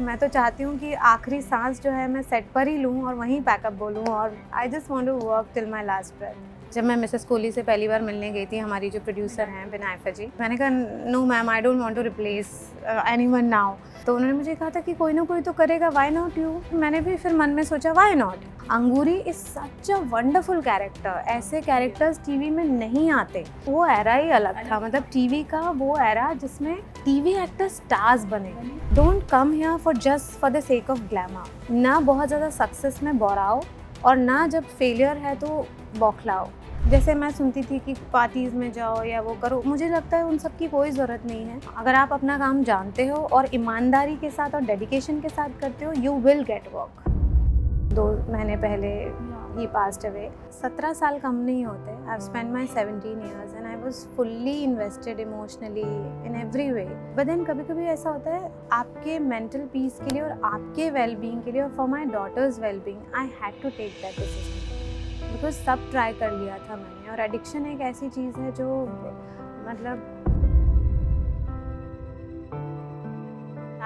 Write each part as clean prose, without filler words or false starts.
मैं तो चाहती हूँ कि आखिरी सांस जो है मैं सेट पर ही लूँ और वहीं पैकअप बोलूँ और I just want to work till my last breath. जब मैं मिसेस कोहली से पहली बार मिलने गई थी, हमारी जो प्रोड्यूसर हैं विनायफा जी, मैंने कहा no ma'am, I don't want to replace anyone now. तो उन्होंने मुझे कहा था कि कोई ना कोई तो करेगा, व्हाई नॉट यू। मैंने भी फिर मन में सोचा why not. Angoori is such a wonderful character. ऐसे कैरेक्टर्स टीवी में नहीं आते। वो एरा ही अलग था, मतलब टीवी का वो एरा जिसमें टीवी एक्टर स्टार्स बने। Don't come here for just for the sake of glamour. ना बहुत ज़्यादा सक्सेस में बोराओ और ना जब फेलियर है तो बौखलाओ। जैसे मैं सुनती थी कि पार्टीज़ में जाओ या वो करो, मुझे लगता है उन सब की कोई ज़रूरत नहीं है। अगर आप अपना काम जानते हो और ईमानदारी के साथ और डेडिकेशन के साथ करते हो, यू विल गेट वर्क। 2 महीने पहले ही पास्ड अवे। 17 साल कम नहीं होते। I have spent my 17 years and I was fully invested emotionally in every way. But then कभी कभी ऐसा होता है आपके मेंटल पीस के लिए और आपके वेलबींग के लिए और for my daughter's wellbeing I had to take that decision, because सब ट्राई कर लिया था मैंने। और एडिक्शन एक ऐसी चीज़ है जो मतलब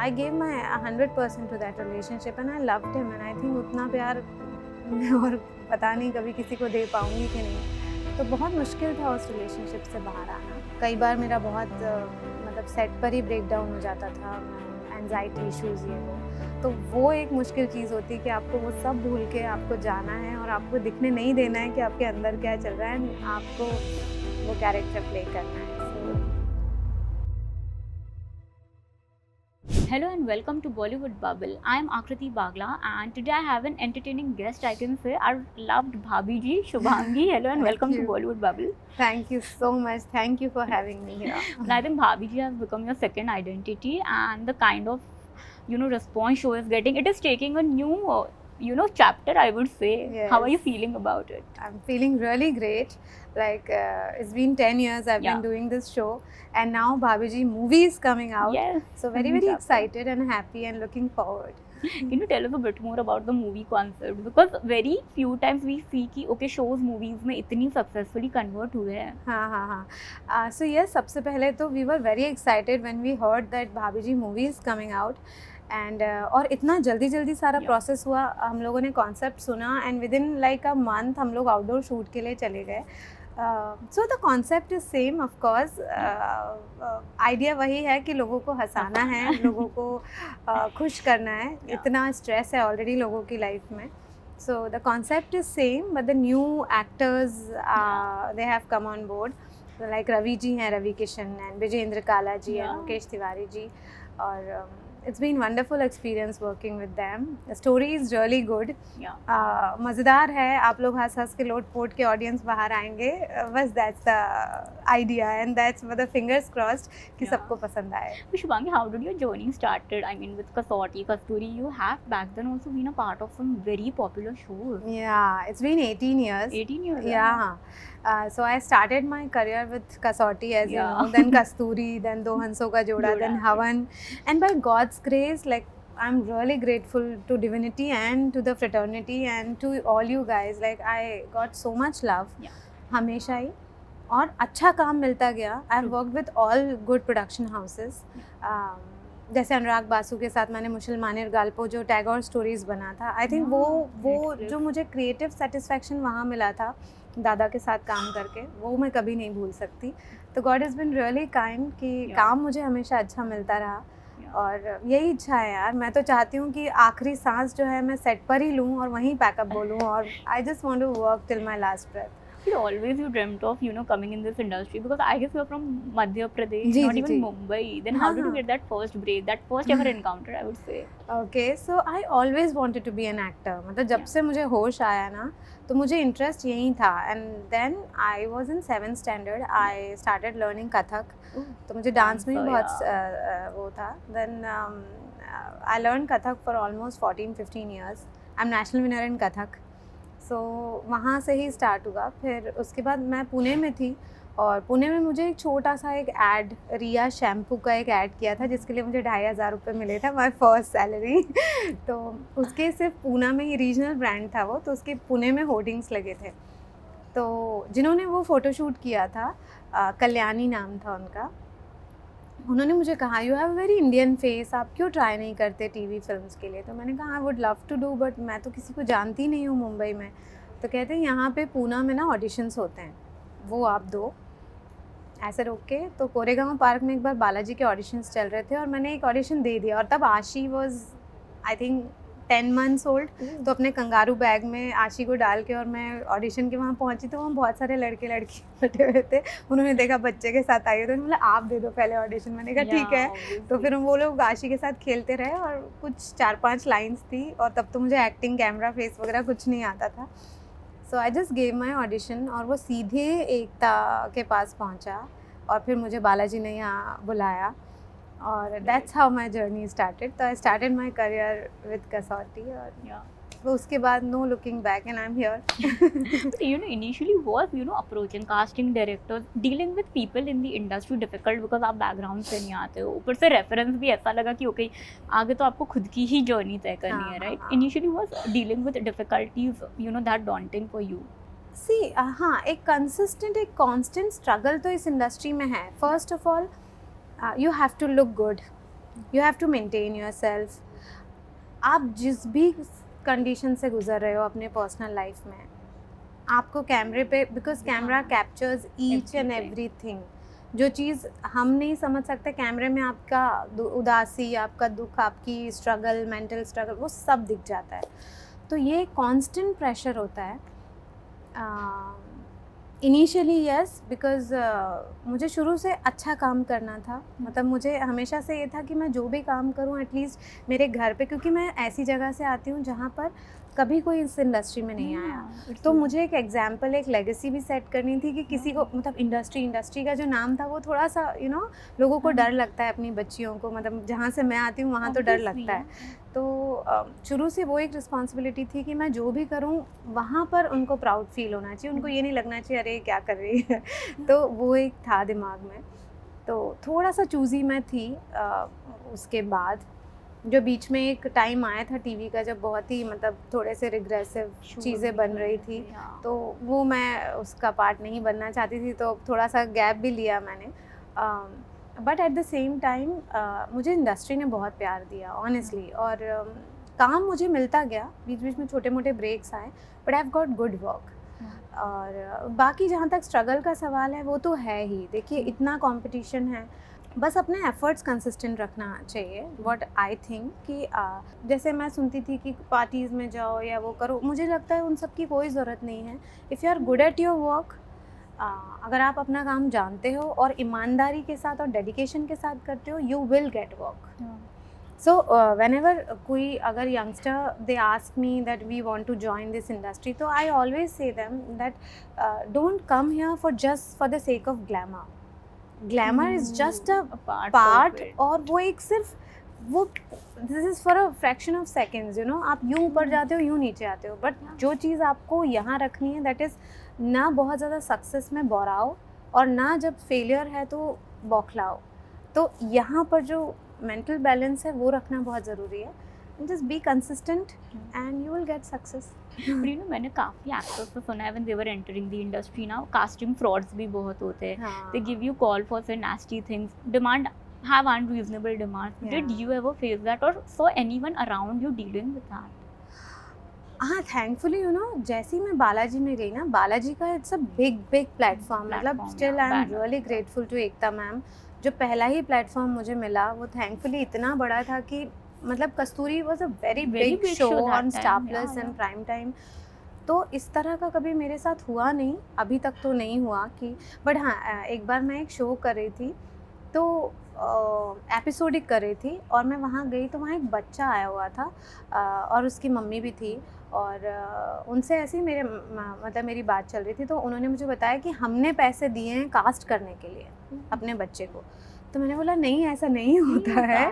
I gave my 100% to that relationship and I loved him and I think उतना प्यार मैं और पता नहीं कभी किसी को दे पाऊँगी कि नहीं। तो बहुत मुश्किल था उस रिलेशनशिप से बाहर आना। कई बार मेरा बहुत मतलब सेट पर ही ब्रेक डाउन हो जाता था, एंजाइटी इश्यूज़ ये वो। तो वो एक मुश्किल चीज़ होती है कि आपको वो सब भूल के आपको जाना है और आपको दिखने नहीं देना है कि आपके अंदर क्या चल रहा है, आपको वो कैरेक्टर प्ले करना है। Hello and welcome to Bollywood Bubble. I am Akriti Bagla and today I have an entertaining guest, I can say, our loved Bhabhi ji, Shubhangi. Hello and welcome to Bollywood Bubble. Thank you so much. Thank you for having me here. And I think Bhabhi ji has become your second identity and the kind of, response show is getting, it is taking a new, chapter, I would say. Yes. How are you feeling about it? I'm feeling really great. Like it's been 10 years I've been doing this show and now Bhabhi ji movie is coming out. Yes. So very excited and happy and looking forward. Can you tell us a bit more about the movie concept? Because very few times we see कि okay shows movies में इतनी successfully convert हुए हैं. हाँ. So yes, सबसे पहले तो we were very excited when we heard that Bhabhi ji movie is coming out. And और इतना जल्दी सारा प्रोसेस हुआ। हम लोगों ने कॉन्सेप्ट सुना and with in like a month हम लोग आउटडोर शूट के लिए चले गए। सो the concept is same of course. Idea वही है कि लोगों को हंसाना है, लोगों को खुश करना है। इतना स्ट्रेस है ऑलरेडी लोगों की लाइफ में। So the concept is same but the new actors they have come on board. Like Ravi ji हैं, रवि किशन एंड विजेंद्र काला जी एंड मुकेश तिवारी जी। और it's been wonderful experience working with them. The story is really good. मज़ेदार है। आप लोग हंस के लोट-पोट के ऑडियंस बाहर आएंगे। बस that's the idea and that's the fingers crossed कि सबको पसंद आए। Shubhangi, how did your journey started? I mean, with Kasauti, Kasturi, you have back then also been a part of some very popular shows. Yeah, it's been 18 years. 18 years. Yeah. So I started my career with Kasauti, as you know, then Kasturi, then Do Hanso Ka Joda, then Havan, and by God's grace, like I'm really grateful to divinity and to the fraternity and to all you guys. Like I got so much love, हमेशा ही, और अच्छा काम मिलता गया। I've worked with all good production houses. जैसे अनुराग बासु के साथ मैंने मुसलमानेर गाल्पो जो टैगोर स्टोरीज बना था, आई थिंक वो जो मुझे क्रिएटिव सेटिस्फैक्शन वहाँ मिला था दादा के साथ काम करके, वो मैं कभी नहीं भूल सकती। तो God is been really kind कि काम मुझे हमेशा अच्छा मिलता रहा और यही इच्छा है यार। मैं तो चाहती हूँ कि आखिरी सांस जो है मैं सेट पर ही लूँ और वहीं पैकअप बोलूँ और I just want to work till my last breath. Always you dreamt of, coming in this industry because I guess you're from Madhya Pradesh, not even Mumbai. Then how did you get that first break, that first ever encounter, I would say? Okay, so I always wanted to be an actor. मतलब जब से मुझे होश आया ना तो मुझे interest यही था। and then I was in 7th standard, I started learning Kathak. तो मुझे डांस में भी बहुत वो था। Then I learned Kathak for almost 14-15 years. I'm national winner in Kathak. सो वहाँ से ही स्टार्ट हुआ। फिर उसके बाद मैं पुणे में थी और पुणे में मुझे एक छोटा सा एक ऐड, रिया शैम्पू का एक ऐड किया था जिसके लिए मुझे 2500 रुपये मिले थे, माई फर्स्ट सैलरी। तो उसके सिर्फ पूना में ही रीजनल ब्रांड था वो, तो उसके पुणे में होर्डिंग्स लगे थे। तो जिन्होंने वो फ़ोटोशूट किया था, कल्याणी नाम था उनका, उन्होंने मुझे कहा you have very Indian face, आप क्यों ट्राई नहीं करते टीवी फिल्म्स के लिए? तो मैंने कहा I would love to do, but मैं तो किसी को जानती नहीं हूँ मुंबई में। तो कहते हैं यहाँ पे पूना में ना ऑडिशंस होते हैं, वो आप दो। ऐसे रोक के तो कोरेगांव पार्क में एक बार बालाजी के ऑडिशंस चल रहे थे और मैंने एक ऑडिशन दे दिया, और तब आशी was I think 10 months old. तो अपने कंगारू बैग में आशी को डाल के और मैं ऑडिशन के वहाँ पहुँची, तो वहाँ बहुत सारे लड़के लड़की बैठे हुए थे। उन्होंने देखा बच्चे के साथ आई है, तो उन्होंने बोला आप दे दो पहले ऑडिशन। मैंने कहा ठीक है। तो फिर वो लोग आशी के साथ खेलते रहे और कुछ 4-5 लाइन्स थी, और तब तो मुझे एक्टिंग, कैमरा, फेस वगैरह कुछ नहीं आता था। So I just gave my audition, और वो सीधे एकता के पास पहुँचा और फिर मुझे बालाजी ने यहाँ बुलाया, और that's how my journey started. तो I started my career with Kasautii, और वो उसके बाद no looking back, and I am here. Initially was approaching casting directors, dealing with people in the industry difficult because आप बैकग्राउंड से नहीं आते हो, ऊपर से रेफरेंस भी ऐसा लगा कि ओके आगे तो आपको खुद की ही जर्नी तय करनी है, right? Initially was dealing with difficulties that daunting for you? See हाँ, एक कंसिस्टेंट, एक कांस्टेंट स्ट्रगल तो इस इंडस्ट्री में है। First of all you have to look good, you have to maintain your self. आप जिस भी कंडीशन से गुजर रहे हो अपने पर्सनल लाइफ में, आपको कैमरे पे, because camera captures each and everything. जो चीज़ हम नहीं समझ सकते, कैमरे में आपका उदासी, आपका दुख, आपकी स्ट्रगल, मेंटल स्ट्रगल, वो सब दिख जाता है। तो ये कांस्टेंट प्रेशर होता है। इनिशियली यस, बिकॉज मुझे शुरू से अच्छा काम करना था। मतलब मुझे हमेशा से ये था कि मैं जो भी काम करूं एटलीस्ट मेरे घर पे, क्योंकि मैं ऐसी जगह से आती हूं जहां पर कभी कोई इस इंडस्ट्री में नहीं आया। तो मुझे एक एग्जाम्पल, एक लेगेसी भी सेट करनी थी कि किसी को, मतलब इंडस्ट्री का जो नाम था वो थोड़ा सा लोगों को डर लगता है अपनी बच्चियों को, मतलब जहाँ से मैं आती हूँ वहाँ तो डर लगता है। तो शुरू से वो एक रिस्पॉन्सिबिलिटी थी कि मैं जो भी करूँ वहाँ पर उनको प्राउड फील होना चाहिए, उनको ये नहीं लगना चाहिए अरे क्या कर रही है। तो वो एक था दिमाग में। तो थोड़ा सा चूज़ी मैं थी। उसके बाद जो बीच में एक टाइम आया था टीवी का, जब बहुत ही मतलब थोड़े से रिग्रेसिव चीज़ें बन रही थी, तो वो मैं उसका पार्ट नहीं बनना चाहती थी, तो थोड़ा सा गैप भी लिया मैंने। But at the same time मुझे इंडस्ट्री ने बहुत प्यार दिया ऑनेस्टली, और काम मुझे मिलता गया, बीच बीच में छोटे मोटे ब्रेक्स आए, but I have got good work. और बाकी जहाँ तक स्ट्रगल का सवाल है वो तो है ही। देखिए इतना कंपटीशन है, बस अपने एफर्ट्स कंसिस्टेंट रखना चाहिए। व्हाट आई थिंक कि जैसे मैं सुनती थी कि पार्टीज़ में जाओ या वो करो, मुझे लगता है उन सब की कोई ज़रूरत नहीं है। If you are good at your work, अगर आप अपना काम जानते हो और ईमानदारी के साथ और डेडिकेशन के साथ करते हो, you will get work. So whenever कोई अगर youngster they ask me that we want to join this industry, तो I always say them that don't come here for just for the sake of glamour. Glamour is just a part, और वो एक सिर्फ वो, this is for a fraction of seconds, आप यूँ ऊपर जाते हो, यूँ नीचे आते हो, बट जो चीज़ आपको यहाँ रखनी है दैट इज़ ना बहुत ज़्यादा सक्सेस में बोराओ, और ना जब फेलियर है तो बौखलाओ। तो यहाँ पर जो मेंटल बैलेंस है वो रखना बहुत ज़रूरी है। Just be consistent and you will get success. But मैंने काफ़ी एक्टर्स को सुना है when they were entering the industry ना, कास्टिंग फ्रॉड्स भी बहुत होते हैं। They give you call for some nasty things, demand have unreasonable demands. Did you ever face that, or saw anyone around you dealing with that? हाँ, thankfully जैसे ही मैं बालाजी में गई ना, बालाजी का इट्स अ बिग प्लेटफॉर्म। मतलब still I am really grateful to Ekta ma'am. जो पहला ही प्लेटफॉर्म मुझे मिला वो थैंकफुली इतना बड़ा था कि मतलब Kasturi was a very big show on Star Plus and prime time. तो इस तरह का कभी मेरे साथ हुआ नहीं, अभी तक तो नहीं हुआ कि, बट हाँ एक बार मैं एक शो कर रही थी, तो एपिसोडिक कर रही थी, और मैं वहाँ गई तो वहाँ एक बच्चा आया हुआ था, और उसकी मम्मी भी थी, और उनसे ऐसे ही मेरी बात चल रही थी। तो उन्होंने मुझे बताया कि हमने पैसे दिए हैं कास्ट करने के लिए अपने बच्चे को। तो मैंने बोला नहीं ऐसा नहीं होता है।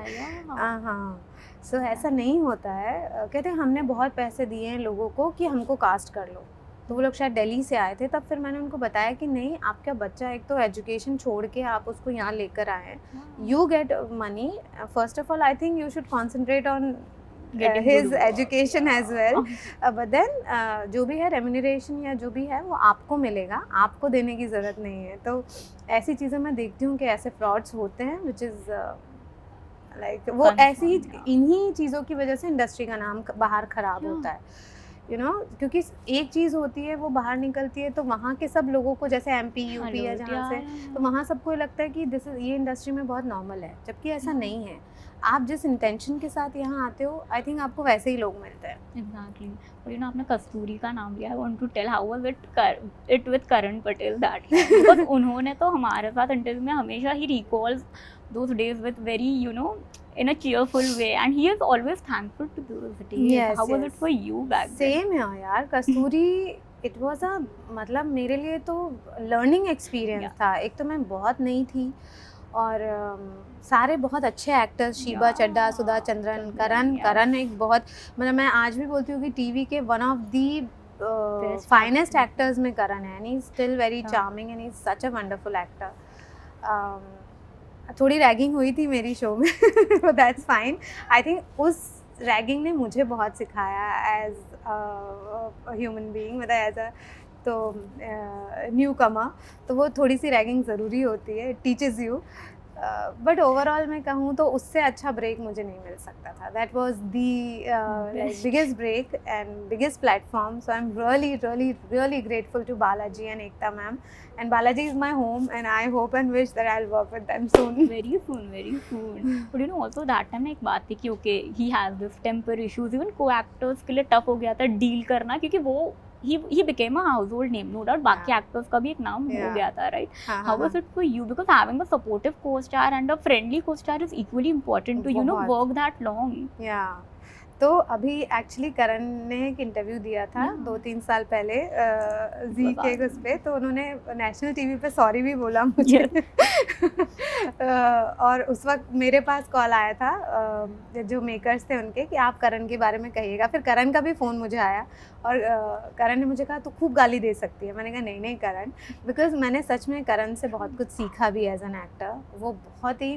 हाँ, सो ऐसा नहीं होता है। कहते हैं हमने बहुत पैसे दिए हैं लोगों को कि हमको कास्ट कर लो। तो वो लोग शायद दिल्ली से आए थे, तब फिर मैंने उनको बताया कि नहीं, आपका बच्चा एक तो एजुकेशन छोड़ के आप उसको यहाँ लेकर आए हैं, you get money. First of all I think you should concentrate on Getting his good work. education as well. But then जो भी है remuneration या जो भी है वो आपको मिलेगा, आपको देने की ज़रूरत नहीं है. तो ऐसी चीज़ें मैं देखती हूँ कि ऐसे frauds होते हैं which is like वो Confirm, ऐसी yeah. इन्हीं चीज़ों की वजह से इंडस्ट्री का नाम बाहर ख़राब Yeah. होता है. You know, क्योंकि एक चीज़ होती है वो बाहर निकलती है तो वहाँ के सब लोगों को जैसे MP UP या जहाँ से तो वहाँ सबको लगता है कि ये इंडस्ट्री में बहुत नॉर्मल है, जबकि ऐसा नहीं है. आप जिस इंटेंशन के साथ यहाँ आते हो आई थिंक आपको वैसे ही लोग मिलते हैं. एग्जैक्टली. और यू नो आपने कस्तूरी का नाम लिया. I want to tell how was it with Karan Patel that because उन्होंने तो हमारे साथ इंटरव्यू में हमेशा ही recalls those days with very you know in a cheerful way and he is always thankful to those days. Yes, how was yes. it for you back then? Same है यार. कस्तूरी it was a मतलब मेरे लिए तो learning experience Yeah. था. एक तो मैं बहुत नई थी और सारे बहुत अच्छे एक्टर्स शीबा Yeah. चड्डा, सुधा चंद्रन, करण. Yes. करण एक बहुत मतलब मैं आज भी बोलती हूँ कि टीवी के one of the Best finest actor. Actors में करण है. And he is still very Yeah. Charming and he is such a wonderful actor. थोड़ी रैगिंग हुई थी मेरी शो में but that's fine. I think उस रैगिंग ने मुझे बहुत सिखाया एज ह्यूमन बीइंग. मतलब एज अ तो न्यू कमर तो वो थोड़ी सी रैगिंग ज़रूरी होती है. It teaches you. But overall मैं कहूँ तो उससे अच्छा ब्रेक मुझे नहीं मिल सकता था. That was the Best. Biggest break and biggest platform. So I am really grateful to Balaji and Ekta ma'am. And Balaji is my home and I hope and wish that I'll work with them soon. very soon but you know also that time एक बात थी कि okay he has this temper issues. even co-actors के लिए tough हो गया था deal करना क्योंकि वो he became a household name no doubt. बाकी Yeah. actors का भी एक नाम हो Yeah. गया था right. हाँ, How हाँ, was it for you because having a supportive co-star and a friendly co-star is equally important to you know बहुत. work that long. या तो अभी एक्चुअली करण ने एक इंटरव्यू दिया था Yeah. 2-3 साल पहले जी was के awesome. उस पे. तो उन्होंने नेशनल टीवी पे सॉरी भी बोला मुझे. और उस वक्त मेरे पास कॉल आया था जो मेकर्स थे उनके कि आप करण के बारे में कहिएगा. फिर करण का भी फ़ोन मुझे आया और करण ने मुझे कहा तो खूब गाली दे सकती है. मैंने कहा नहीं करण, बिकॉज मैंने सच में करण से बहुत कुछ सीखा भी एज एन एक्टर. वो बहुत ही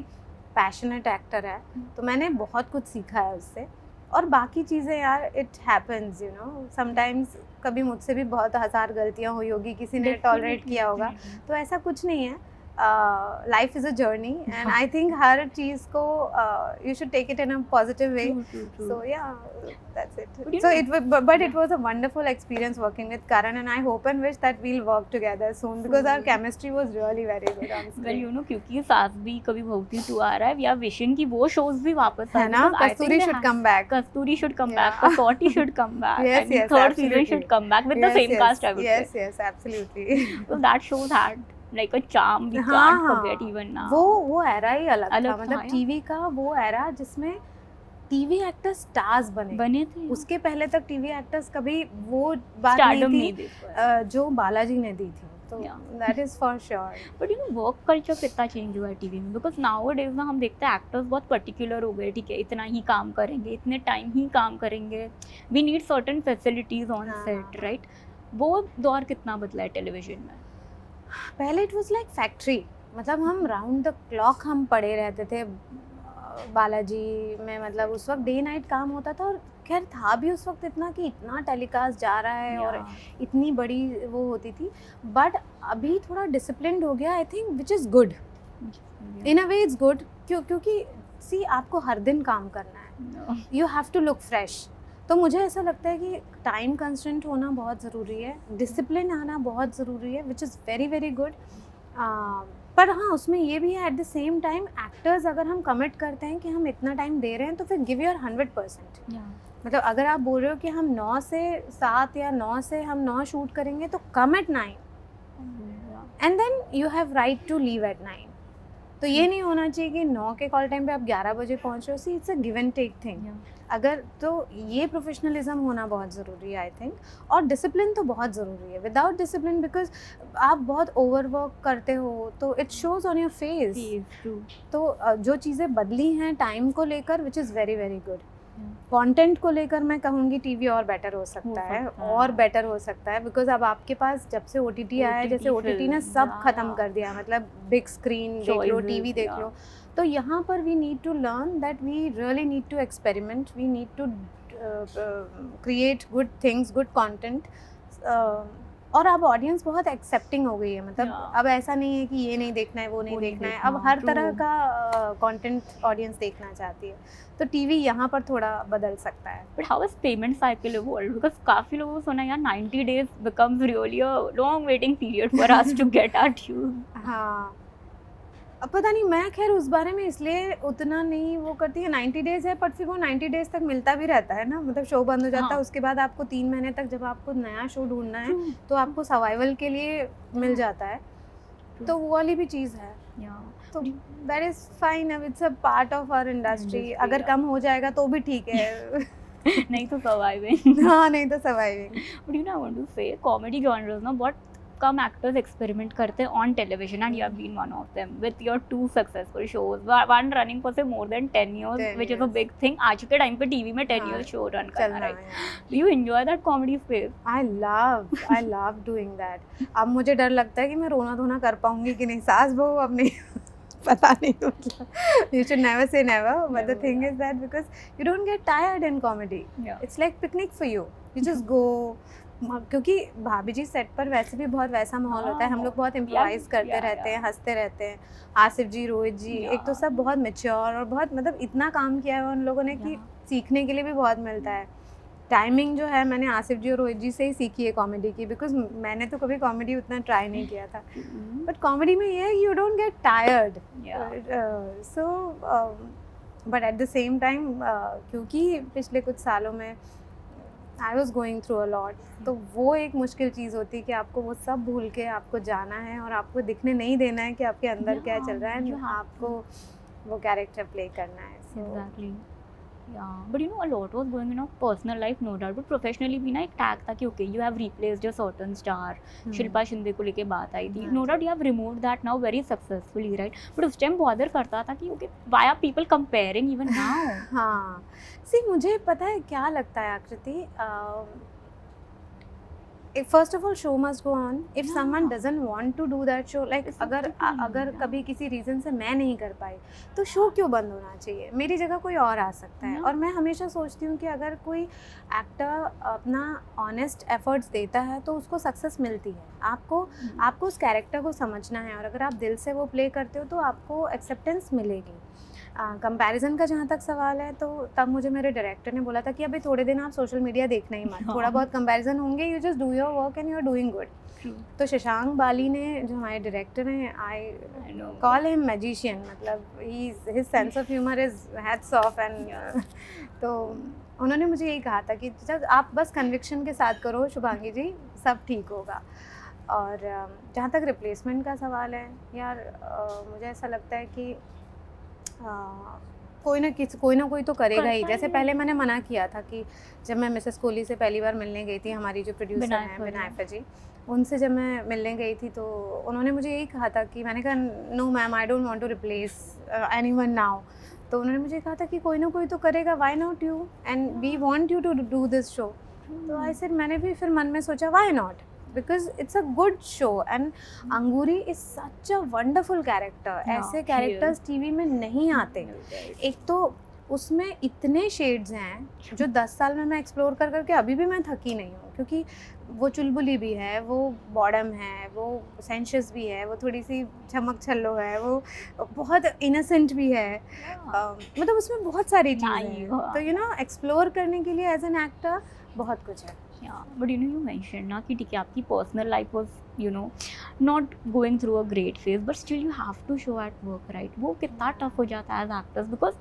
पैशनेट एक्टर है तो मैंने बहुत कुछ सीखा है उससे. और बाकी चीज़ें यार it happens you know sometimes. कभी मुझसे भी बहुत हज़ार गलतियाँ हुई होगी, किसी ने टॉलरेट किया होगा. तो ऐसा कुछ नहीं है. Life is a journey and I think हर चीज़ को you should take it in a positive way. So yeah, that's it. But you So know- but it was a wonderful experience working with Karan, and I hope and wish that we'll work together soon because our Soon. chemistry was really very good on well screen. you know क्योंकि सास भी कभी बहुती 2 आ रहा है we are wishing कि वो shows भी वापस है आए ना, because I think Kasturi they should have- come back. Kasturi should come Yeah. back. Kasauti should come back. Yes, I mean, yes, third season absolutely. should come back with the same cast. I would yes, say. yes, absolutely. So that shows had like a charm we हाँ, can't हाँ. forget even now. वो era ही अलग था. अलग था, मतलब yeah. TV का वो एरा जिसमें टीवी एक्टर स्टार्स बने. बने थे उसके पहले तक टीवी एक्टर्स कभी वो बात स्टारडम नहीं नहीं थी दे पाए. जो बालाजी ने दी थी. तो Yeah. That is for sure. But you no work culture कितना चेंज हुआ है टीवी में बिकॉज नाउ डेज ना हम देखते हैं एक्टर्स बहुत पर्टिकुलर हो गए. ठीक है इतना ही काम करेंगे, इतने टाइम ही काम करेंगे. We need certain facilities on हाँ, सेट हाँ. राइट. वो दौर कितना बदला है टेलीविजन में. पहले इट वाज लाइक फैक्ट्री. मतलब हम राउंड द क्लॉक हम पड़े रहते थे बालाजी में. मतलब उस वक्त डे नाइट काम होता था और खैर था भी उस वक्त इतना कि इतना टेलीकास्ट जा रहा है और इतनी बड़ी वो होती थी. बट अभी थोड़ा डिसिप्लिन्ड हो गया I think which is good. In a way it's good क्योंकि सी आपको हर दिन काम करना है. You have to look fresh. तो मुझे ऐसा लगता है कि टाइम कंस्ट्रेंट होना बहुत ज़रूरी है, डिसिप्लिन आना बहुत ज़रूरी है which is very very good. पर हाँ उसमें ये भी है eight the same time actors अगर हम कमिट करते हैं कि हम इतना टाइम दे रहे हैं तो फिर गिव योर 100%. मतलब अगर आप बोल रहे हो कि हम 9 से 7 या 9 से हम 9 शूट करेंगे तो come at 9 and then you have right to leave at 9. तो ये नहीं होना चाहिए कि 9 के कॉल टाइम पे आप 11 बजे पहुँच रहे हो. See it's a give and take thing. अगर तो ये प्रोफेशनलिज्म होना बहुत ज़रूरी है आई थिंक. और डिसिप्लिन तो बहुत ज़रूरी है. विदाउट डिसिप्लिन बिकॉज आप बहुत ओवरवर्क करते हो तो it shows on your face. तो जो चीज़ें बदली हैं टाइम को लेकर which is very very good. Content को लेकर मैं कहूँगी टीवी और बेटर हो सकता है और बेटर हो सकता है, बिकॉज अब आपके पास जब से OTT आया है, जैसे OTT ने सब खत्म कर दिया, मतलब बिग स्क्रीन देख लो, टीवी देख लो, तो यहाँ पर we need to learn that we really need to experiment, we need to create good things, good content. और अब ऑडियंस बहुत एक्सेप्टिंग हो गई है, मतलब अब ऐसा नहीं है कि ये नहीं देखना है, वो नहीं देखना है, अब हर तरह का कंटेंट ऑडियंस देखना चाहती है, तो टीवी यहाँ पर थोड़ा बदल सकता है। But how is payment cycle evolve, because काफ़ी लोगों को सुना यार 90 days becomes really a long waiting period for us to get our dues. हाँ, अब पता नहीं, मैं खैर उस बारे में इसलिए उतना नहीं वो करती है। 90 डेज है, पर फिर वो 90 डेज तक मिलता भी रहता है ना, मतलब शो बंद हो जाता है, उसके बाद आपको 3 महीने तक जब आपको नया शो ढूंढना है तो आपको सर्वाइवल के लिए मिल जाता है, तो वो वाली भी चीज़ है। तो दैट इज़ फाइन, अब it's a part of our industry, अगर कम हो जाएगा तो भी ठीक है। नहीं तो सर्वाइविंग। हाँ, नहीं तो surviving. But you know I want to say comedy genres ना बहुत कम एक्टर्स एक्सपेरिमेंट करते हैं on television, and you have been one of them with your 2 successful shows, one running for say more than 10 years, which is a big thing आज के time पे TV में 10 years show run करना, right? Do you enjoy that comedy space? I love doing that. अब मुझे डर लगता है कि मैं रोना धोना कर पाऊंगी कि नहीं, सास बहू अब नहीं पता नहीं, मतलब you should never say never, but the thing is that because you don't get tired in comedy, it's like picnic for you, you just go, क्योंकि भाभी जी सेट पर वैसे भी बहुत वैसा माहौल होता है, हम लोग बहुत इम्प्रोवाइज करते रहते हैं, हंसते रहते हैं। आसिफ जी, रोहित जी, एक तो सब बहुत मैच्योर और बहुत, मतलब इतना काम किया है उन लोगों ने कि सीखने के लिए भी बहुत मिलता है। टाइमिंग जो है मैंने आसिफ जी और रोहित जी से ही सीखी है कॉमेडी की, बिकॉज मैंने तो कभी कॉमेडी उतना ट्राई नहीं किया था, बट कॉमेडी में ये है you don't get tired, so but at the same time क्योंकि पिछले कुछ सालों में I was going through a lot, तो वो एक मुश्किल चीज़ होती है कि आपको वो सब भूल के आपको जाना है और आपको दिखने नहीं देना है कि आपके अंदर क्या चल रहा है, आपको वो कैरेक्टर प्ले करना है। Exactly. Yeah, but you know a lot was going in our personal life, no doubt, but professionally भी ना एक टैग था कि okay you have replaced a certain star, Shilpa Shinde को लेके बात आई थी, no doubt you have removed that now very successfully, right? But उस टाइम bother करता था कि okay why are people comparing even now? हाँ, see मुझे पता है क्या लगता है Aakriti, first of all show must go on, if someone doesn't want to do that show, like अगर कभी किसी रीज़न से मैं नहीं कर पाई तो शो क्यों बंद होना चाहिए, मेरी जगह कोई और आ सकता है। और मैं हमेशा सोचती हूँ कि अगर कोई एक्टर अपना ऑनेस्ट एफर्ट्स देता है तो उसको सक्सेस मिलती है। आपको उस कैरेक्टर को समझना है, और अगर आप दिल से वो प्ले करते हो तो आपको एक्सेप्टेंस मिलेगी। कंपैरिजन का जहाँ तक सवाल है, तो तब मुझे मेरे डायरेक्टर ने बोला था कि अभी थोड़े दिन आप सोशल मीडिया देखना ही मत, थोड़ा बहुत कंपैरिजन होंगे, you just do your work and you are doing good. तो शशांक बाली ने, जो हमारे डायरेक्टर हैं, आई कॉल हिम मैजिशियन, मतलब his sense of humour is hats off, and तो उन्होंने मुझे यही कहा था कि जब आप बस कन्विक्शन के साथ करो शुभांगी जी, सब ठीक होगा। और जहाँ तक रिप्लेसमेंट का सवाल है यार, मुझे ऐसा लगता है कि कोई ना कोई तो करेगा ही। जैसे पहले मैंने मना किया था कि जब मैं मिसेस कोहली से पहली बार मिलने गई थी, हमारी जो प्रोड्यूसर हैं बिनायफा जी, उनसे जब मैं मिलने गई थी तो उन्होंने मुझे यही कहा था कि, मैंने कहा no ma'am I don't want to replace anyone now, तो उन्होंने मुझे कहा था कि कोई ना कोई तो करेगा, why not you, and we want you to do this show. तो आई सेड, मैंने भी फिर मन में सोचा why not, because it's a good show and Angoori is such a wonderful character। ऐसे कैरेक्टर्स टीवी में नहीं आते। एक तो उसमें इतने शेड्स हैं जो 10 साल में मैं एक्सप्लोर कर करके अभी भी मैं थकी नहीं हूँ, क्योंकि वो चुलबुली भी है, वो बॉडम है, वो सेंशियस भी है, वो थोड़ी सी चमक छल्लो है, वो बहुत इनोसेंट भी है, मतलब उसमें बहुत सारी चीज़ें हैं। तो यू नो एक्सप्लोर करने के लिए एज एन एक्टर बहुत कुछ है। But you know you mention ना कि ठीक है आपकी personal life was you know not going through a great phase, but still you have to show at work, right? वो कितना टफ हो जाता है एज एक्टर्स, बिकॉज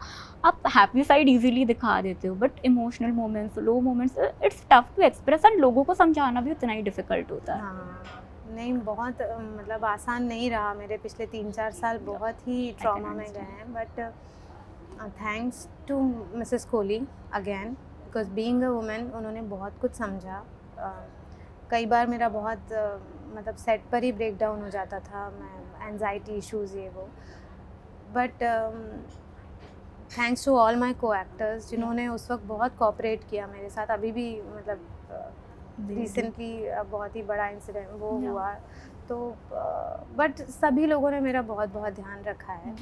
आप हैप्पी साइड इजीली दिखा देते हो, but emotional moments, low moments, it's tough to express, and लोगों को समझाना भी उतना ही डिफिकल्ट होता है। हाँ, नहीं, बहुत मतलब आसान नहीं रहा। मेरे पिछले 3-4 साल बहुत ही ट्रॉमा में गए हैं, but thanks to Mrs Kohli again, because being a women उन्होंने बहुत कुछ समझा। कई बार मेरा बहुत मतलब सेट पर ही ब्रेक डाउन हो जाता था, मैं एंजाइटी इश्यूज़ ये वो, but thanks to all my co actors जिन्होंने उस वक्त बहुत कोऑपरेट किया मेरे साथ. अभी भी मतलब रिसेंटली बहुत ही बड़ा इंसिडेंट वो हुआ तो बट सभी लोगों ने मेरा बहुत बहुत ध्यान रखा है.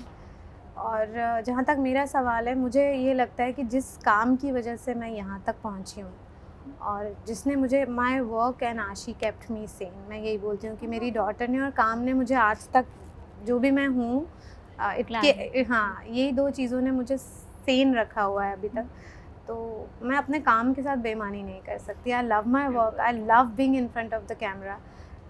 और जहाँ तक मेरा सवाल है, मुझे ये लगता है कि जिस काम की वजह से मैं यहाँ तक पहुँची हूँ और जिसने मुझे माय वर्क एंड आशी केप्ट मी सेन, मैं यही बोलती हूँ कि मेरी डॉटर ने और काम ने मुझे आज तक जो भी मैं हूँ हाँ, यही 2 चीज़ों ने मुझे सेन रखा हुआ है अभी तक. तो मैं अपने काम के साथ बेईमानी नहीं कर सकती. I love my work, I love being in front of the camera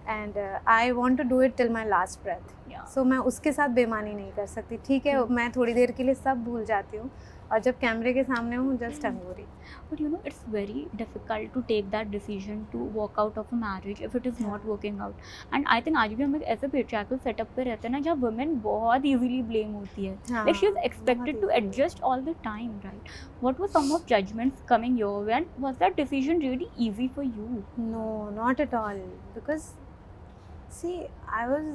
and I want to do it till my last breath. So मैं उसके साथ बेईमानी नहीं कर सकती. ठीक है, मैं थोड़ी देर के लिए सब भूल जाती हूँ और जब कैमरे के सामने हूँ just Angoori. But you know, it's very difficult to take that decision to walk out of a marriage if it is not working out. And I think आज भी हम एक ऐसे patriarchal setup पे रहते हैं ना जहाँ women बहुत easily blame होती है. Like she is expected to adjust all the time, right? What were some of judgments coming your way and was that decision really easy for you? No, not at all. Because see, I was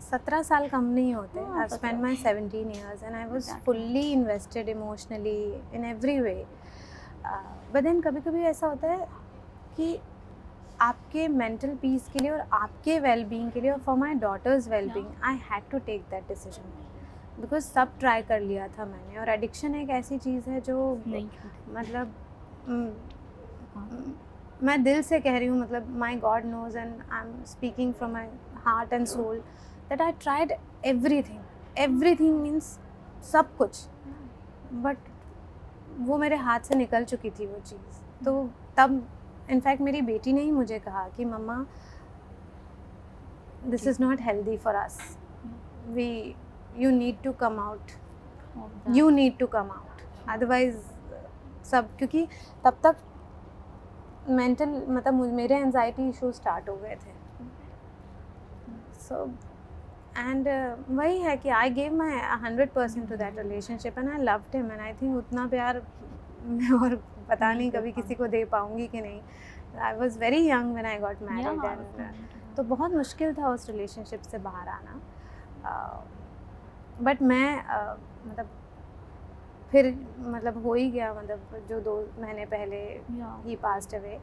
17 साल कम नहीं होते. I've spent my 17 years and I was fully invested emotionally in every way. But then कभी-कभी ऐसा होता है कि आपके मेंटल पीस के लिए और आपके वेल बीइंग के लिए और for my daughter's well being I had to take that decision because सब ट्राई कर लिया था मैंने. और एडिक्शन एक ऐसी चीज़ है जो मतलब मैं दिल से कह रही हूँ, मतलब my God knows and I am speaking from my heart and soul that I tried everything means सब कुछ, बट वो मेरे हाथ से निकल चुकी थी वो चीज़. तो तब इनफैक्ट मेरी बेटी ने ही मुझे कहा कि mamma this is not healthy for us, you need to come out, you need to come out, otherwise सब. क्योंकि तब तक मेंटल मतलब मेरे एंजाइटी इशू स्टार्ट हो गए थे. सो एंड वही है कि I gave my 100% to that relationship and I loved him and I think उतना प्यार मैं और पता नहीं कभी किसी को दे पाऊँगी कि नहीं. I was very young when I got married and तो बहुत मुश्किल था उस रिलेशनशिप से बाहर आना. बट मैं मतलब फिर मतलब हो ही गया, मतलब जो 2 महीने पहले ही पास्ट अवे.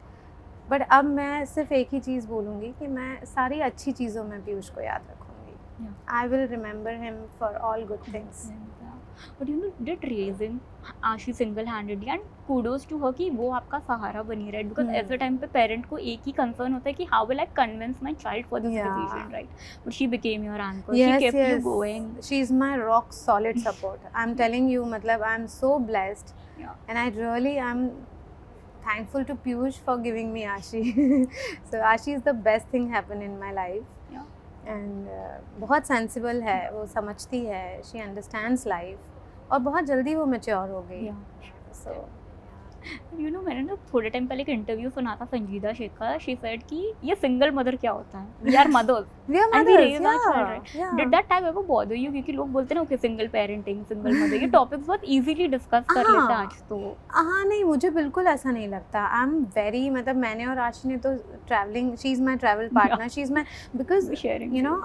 बट अब मैं सिर्फ एक ही चीज़ बोलूँगी कि मैं सारी अच्छी चीज़ों में पीयूष को याद रखूँगी. I will remember him for all good things. But you know, did raising Ashi single-handedly and kudos to her कि वो आपका सहारा बनी, right? Because ऐसे टाइम पे पेरेंट को एक ही कंसर्न होता है कि how will I convince my child for this decision, right? But she became your anchor. She kept you going. She is my rock solid support. I'm telling you, मतलब I'm so blessed. And I really am thankful to Piyush for giving me Ashi. So Ashi is the best thing happened in my life. And बहुत sensible है, वो समझती है, she understands life और बहुत जल्दी वो मैच्योर हो गई. सो यू नो, मैंने ना थोड़े टाइम पहले एक इंटरव्यू सुना था संजीदा शेख का. शी सेड कि ये सिंगल मदर क्या होता है, we are mothers and we raise our children. Did that time ever bother you? क्योंकि लोग बोलते हैं ना okay single parenting, single mother, ये टॉपिक्स बहुत इजीली डिस्कस कर लेते हैं आज. तो हाँ, नहीं मुझे बिल्कुल ऐसा नहीं लगता. आई एम वेरी मतलब मैंने और आशी ने तो traveling, she is my travel partner, she is my because you know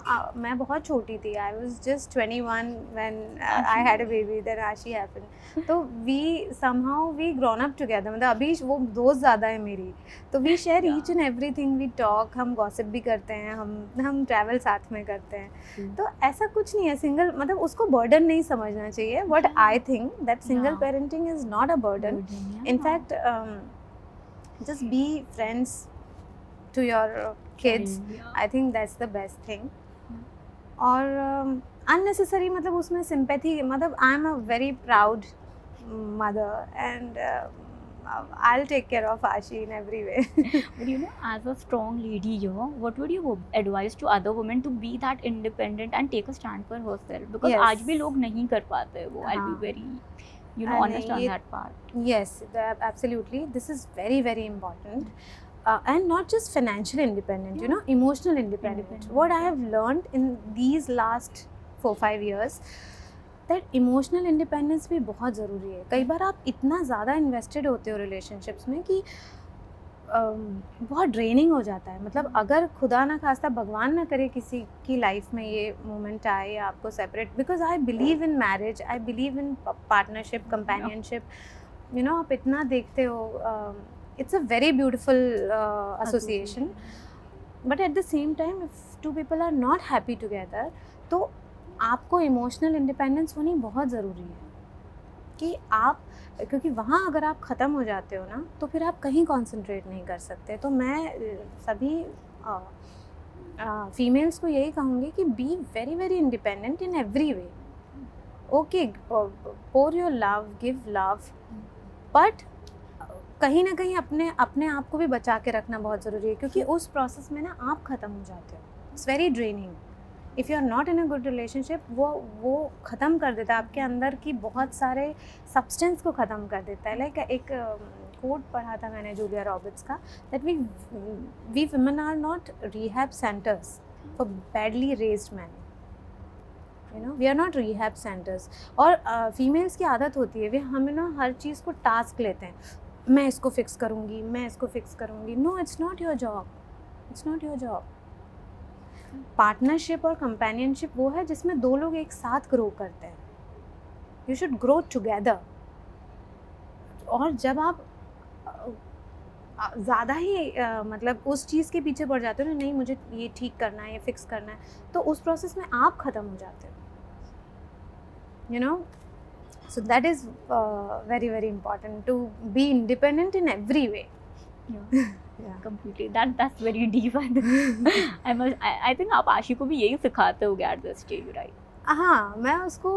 मैं बहुत छोटी थी. I was just 21 when I had a baby, then Aashi happened. तो we somehow we grown up together. मतलब अभी वो दोस्त ज़्यादा है मेरी, तो we share each and everything, we talk, हम गॉसिप भी करते हैं, हम ट्रैवल साथ में करते हैं. तो ऐसा कुछ नहीं है सिंगल, मतलब उसको बर्डन नहीं समझना चाहिए. What I think that single parenting is not a burden. In fact just be friends to your kids. I think that's the best thing. और अननेसेसरी मतलब उसमें सिंपैथी, मतलब I am a very proud mother and I'll take care of Ashi in every way. But you know, as a strong lady here, what would you advise to other women to be that independent and take a stand for herself? Because आज भी लोग नहीं कर पाते वो. I'll be very, you know, honest on that part. Yes, absolutely. This is very, very important. And not just financial independent, you know, emotional independent. What I have learned in these last 4-5 years, that emotional independence भी बहुत ज़रूरी है. कई बार आप इतना ज़्यादा invested होते हो रिलेशनशिप्स में कि आपको लगता है कि आपको कोई और नहीं चाहिए. आपको सिर्फ अपना ही चाहिए. एंड दैट्स बहुत ड्रेनिंग हो जाता है. मतलब अगर खुदा ना खास्ता भगवान ना करे किसी की लाइफ में ये मोमेंट आए या आपको separate, because I believe in marriage, I believe in partnership, companionship. You know, आप इतना देखते हो, it's a very beautiful association, but at the same time if two people are not happy together, तो आपको emotional independence होनी बहुत ज़रूरी है कि आप, क्योंकि वहाँ अगर आप ख़त्म हो जाते हो ना, तो फिर आप कहीं कंसंट्रेट नहीं कर सकते. तो मैं सभी फीमेल्स को यही कहूँगी कि be very very independent in every way. Okay, pour your love, give love, but कहीं ना कहीं अपने आप को भी बचा के रखना बहुत ज़रूरी है, क्योंकि उस प्रोसेस में ना आप ख़त्म हो जाते हो. It's very draining. If you are not in a good relationship, वो ख़त्म कर देता है आपके अंदर की बहुत सारे सब्सटेंस को ख़त्म कर देता है. लाइक एक कोट पढ़ा था मैंने जूलिया रॉबर्ट्स का, that we women are not rehab centres for badly raised man. You know, we are not rehab centres. और फीमेल्स की आदत होती है, वे हमें ना हर चीज़ को टास्क लेते हैं. मैं इसको फिक्स करूँगी, मैं इसको फिक्स करूँगी. No, it's not your job, it's not your job. Partnership और कंपेनियनशिप वो है जिसमें दो लोग एक साथ ग्रो करते हैं. You should grow together. और जब आप ज़्यादा ही मतलब उस चीज़ के पीछे पड़ जाते हो ना, नहीं मुझे ये ठीक करना है, ये फिक्स करना है, तो उस प्रोसेस में आप ख़त्म हो जाते हो. You know, so that is very very important to be independent in every way. Yeah. Completely. That's very deep. I think आप आशी को भी यही सिखाते होगे at this stage, right? हाँ, मैं उसको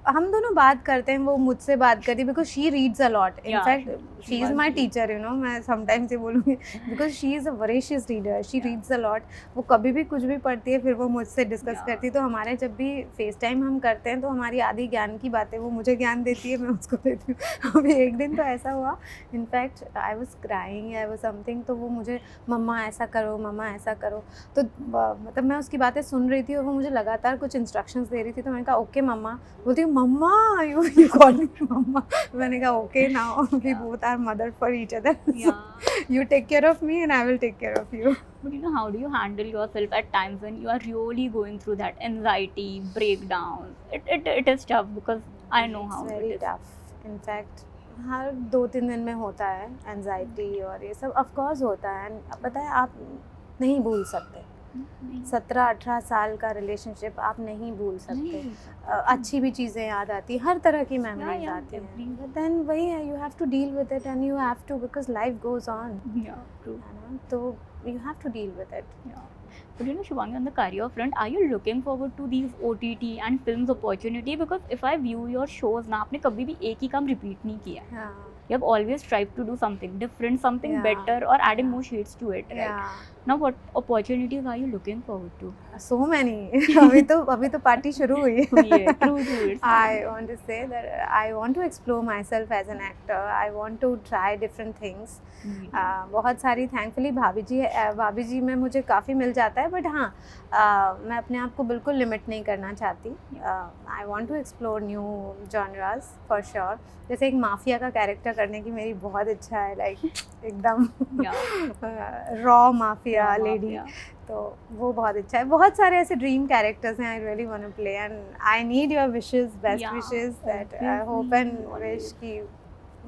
हम दोनों बात करते हैं, वो मुझसे बात करती है because she reads a lot. In fact she is my teacher, you know, मैं समटाइम्स ये बोलूँगी, because she is a voracious reader, she reads a lot. वो कभी भी कुछ भी पढ़ती है, फिर वो मुझसे डिस्कस करती है. तो हमारे जब भी फेस टाइम हम करते हैं, तो हमारी आधी ज्ञान की बातें वो मुझे ज्ञान देती है, मैं उसको देती हूँ. अभी एक दिन तो ऐसा हुआ, in fact I was crying, I was something, तो वो मुझे मम्मा ऐसा करो, मम्मा ऐसा करो. तो मतलब मैं उसकी बातें सुन रही थी और वो मुझे लगातार कुछ इंस्ट्रक्शंस दे रही थी. तो मैंने कहा ओके मम्मा. बोलती हूँ मम्मा, यू कॉल मी मम्मा. मैंने कहा okay, now we both are mother for each other. You take care of me and I will take care of you. But you know, how do you handle yourself at times when you are really going through that anxiety, breakdown? It is tough because I know how it's very it is. tough. In fact, हर 2-3 दिन में होता है anxiety और ये सब. Of course होता है. अब पता है, आप नहीं भूल सकते. 17-18 साल का रिलेशनशिप आप नहीं भूल सकते. अच्छी भी चीज़ें याद आती, हर तरह की मेमोरीज आती हैं, बट देन वही है, you have to deal with it and you have to, because life goes on. तो you have to deal with it. But you know, Shubhangi, on the career front, are you looking forward to these OTT and films opportunity? Because if I view your shows ना, आपने कभी भी एक ही काम repeat नहीं किया. You have always tried to do something different, something better, or adding more shades to it, right? Now, what opportunities are you looking forward to? So many. अभी तो पार्टी शुरू हुई है. True. I want to say that I want to explore myself as an actor. I want to try different things. बहुत सारी thankfully भाभी जी में मुझे काफ़ी मिल जाता है, बट हाँ, मैं अपने आप को बिल्कुल लिमिट नहीं करना चाहती. I want to explore new genres for sure. जैसे एक माफिया का कैरेक्टर करने की मेरी बहुत इच्छा है, लाइक एकदम रॉ माफिया लेडी. तो वो बहुत इच्छा है. बहुत सारे ऐसे ड्रीम कैरेक्टर्स हैं I really want to play, and I need your wishes, best wishes, that I hope and wish कि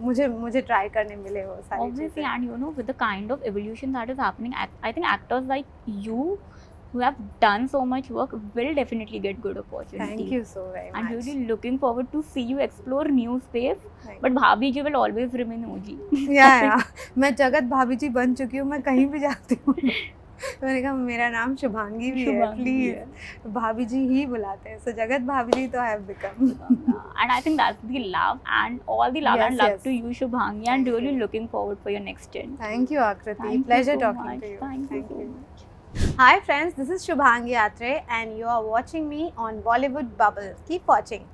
मुझे ट्राई करने मिले वो सारी चीजें. And you know, with the kind of evolution that is happening, I think actors like you who have done so much work will definitely get good opportunity. Thank you so very much. I'm really looking forward to see you explore new space. But Bhabhi ji will always remain OG. Yeah. मैं जगत भाभी जी बन चुकी हूँ. मैं कहीं भी जाती हूँ मैंने कहा मेरा नाम शुभांगी भी है, प्लीज भाभी जी ही बुलाते हैं. सो जगत भाभी जी तो I have become. And I think that's the love and all the love and love to you, Shubhangi, and really looking forward for your next stint. Thank you, Akriti. Pleasure talking to you. Thank you so much. Hi friends, this is Shubhangi Atre and you are watching me on Bollywood Bubble. Keep watching.